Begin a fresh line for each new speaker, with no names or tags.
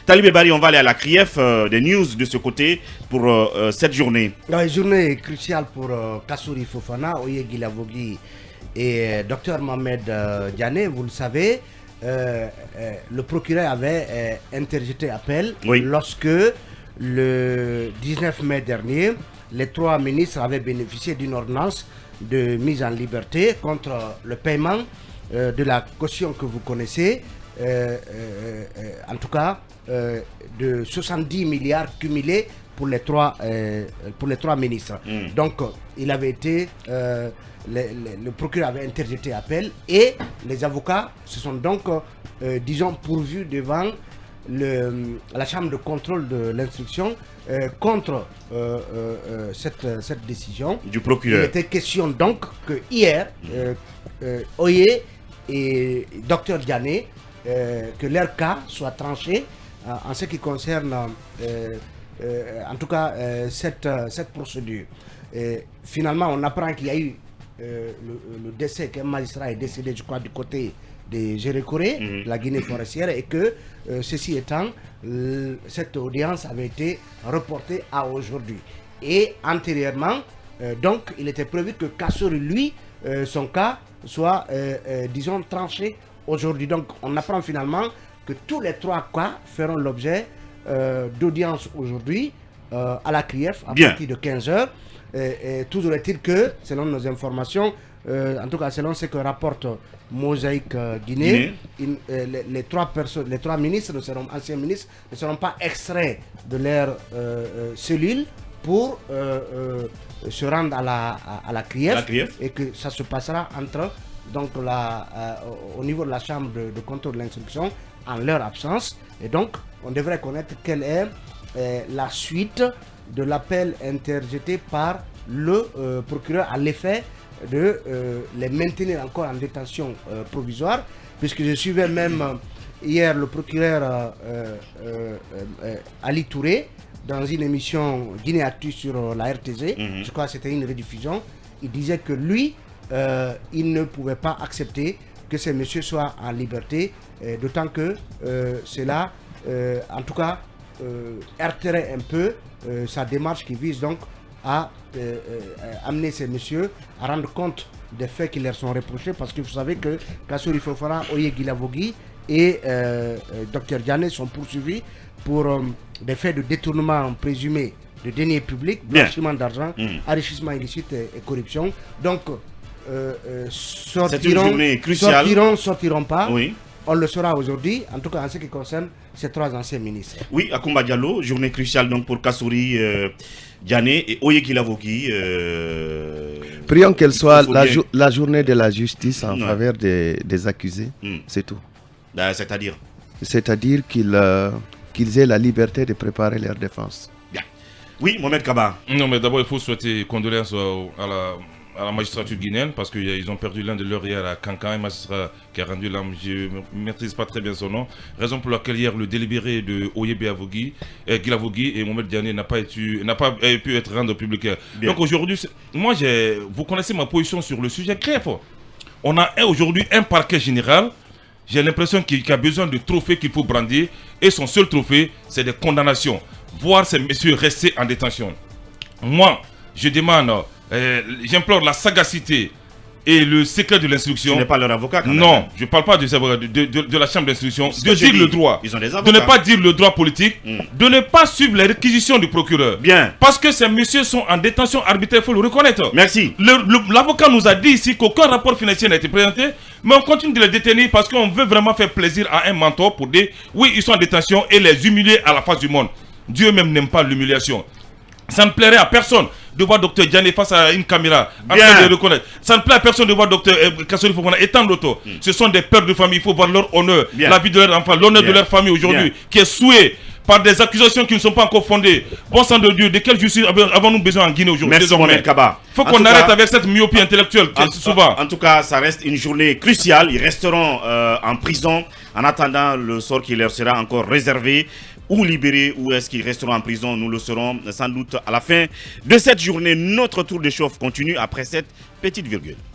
Talibé Bari, on va aller à la CRIEF, des news de ce côté pour cette journée.
La journée cruciale pour Kassouri Fofana, Oye Guilavogui et Dr Mohamed Diané. Vous le savez, le procureur avait interjeté appel lorsque le 19 mai dernier, les 3 ministres avaient bénéficié d'une ordonnance de mise en liberté contre le paiement de la caution que vous connaissez, en tout cas de 70 milliards cumulés pour les 3 ministres. Donc il avait été, le procureur avait interjeté appel et les avocats se sont donc, disons, pourvus devant la chambre de contrôle de l'instruction contre cette décision
du procureur.
Il était question donc que hier, Oye et Dr Diané, que leur cas soit tranché en ce qui concerne en tout cas cette procédure. Finalement, on apprend qu'il y a eu le décès, qu'un magistrat est décédé, je crois, du côté de Gérékoré, la Guinée forestière, et que ceci étant, cette audience avait été reportée à aujourd'hui. Et antérieurement, donc, il était prévu que Kassouri, lui, son cas soit, disons, tranché aujourd'hui. Donc, on apprend finalement que tous les 3 cas feront l'objet d'audience aujourd'hui à la CRIEF à partir de 15h. Toujours est-il que, selon nos informations, en tout cas selon ce que rapporte Mosaïque Guinée, les 3 ministres, anciens ministres, ne seront pas extraits de leur cellule pour se rendre à la CRIEF, et que ça se passera entre donc au niveau de la chambre de contrôle de l'instruction en leur absence. Et donc on devrait connaître quelle est la suite de l'appel interjeté par le procureur à l'effet de les maintenir encore en détention provisoire, puisque je suivais même hier le procureur Ali Touré dans une émission Guinée Actu sur la RTZ, je crois que c'était une rediffusion. Il disait que lui, il ne pouvait pas accepter que ces messieurs soient en liberté, d'autant que cela, en tout cas, heurterait un peu sa démarche qui vise donc à amener ces messieurs à rendre compte des faits qui leur sont reprochés, parce que vous savez que Kassouri Fofana, Oye Guilavogui et Dr Diané sont poursuivis pour des faits de détournement présumé de deniers publics, blanchiment d'argent, enrichissement illicite et corruption. Donc, sortiront pas. On le saura aujourd'hui, en tout cas en ce qui concerne ces 3 anciens ministres.
Oui, Akoumba Diallo, journée cruciale donc pour Kassouri Diané et Oye Guilavogui.
Prions qu'elle soit la journée de la justice en faveur des accusés, c'est tout.
C'est-à-dire
qu'ils aient la liberté de préparer leur défense.
Bien. Oui, Mohamed Kaba.
Non, mais d'abord, il faut souhaiter condoléances à la magistrature guinéenne, parce qu'ils ont perdu l'un de leurs hier à Cancan, un magistrat qui a rendu l'âme, je ne maîtrise pas très bien son nom, raison pour laquelle hier le délibéré de Oye Guilavogui et Mohamed Diané n'a pas pu être rendu public. Bien. Donc aujourd'hui, moi, vous connaissez ma position sur le sujet très fort. On a aujourd'hui un parquet général, j'ai l'impression qu'il a besoin de trophées qu'il faut brandir, et son seul trophée, c'est des condamnations. Voir ces messieurs rester en détention. Moi, je demande... j'implore la sagacité et le secret de l'instruction.
Tu n'es pas leur avocat quand même.
Non, je ne parle pas de la chambre d'instruction. De dire le droit.
Ils ont des avocats.
De ne pas dire le droit politique. De ne pas suivre les réquisitions du procureur.
Bien.
Parce que ces messieurs sont en détention arbitraire, il faut le reconnaître.
Merci.
L'avocat nous a dit ici qu'aucun rapport financier n'a été présenté, mais on continue de les détenir parce qu'on veut vraiment faire plaisir à un mentor pour dire oui, ils sont en détention, et les humilier à la face du monde. Dieu même n'aime pas l'humiliation. Ça ne plairait à personne de voir Dr Diané face à une caméra en train de reconnaître. Ça ne plaît à personne de voir Dr Kassouri Fofana étant l'auto. Ce sont des pères de famille, il faut voir leur honneur, la vie de leur enfant, l'honneur de leur famille aujourd'hui, qui est souillé par des accusations qui ne sont pas encore fondées. Bon sang de Dieu, de quelle justice avons-nous besoin en Guinée aujourd'hui?
Merci Mohamed Kaba.
Il faut qu'on arrête avec cette myopie intellectuelle souvent.
En tout cas, ça reste une journée cruciale. Ils resteront en prison en attendant le sort qui leur sera encore réservé. Ou libérés, ou est-ce qu'ils resteront en prison? Nous le saurons sans doute à la fin de cette journée. Notre tour de chauffe continue après cette petite virgule.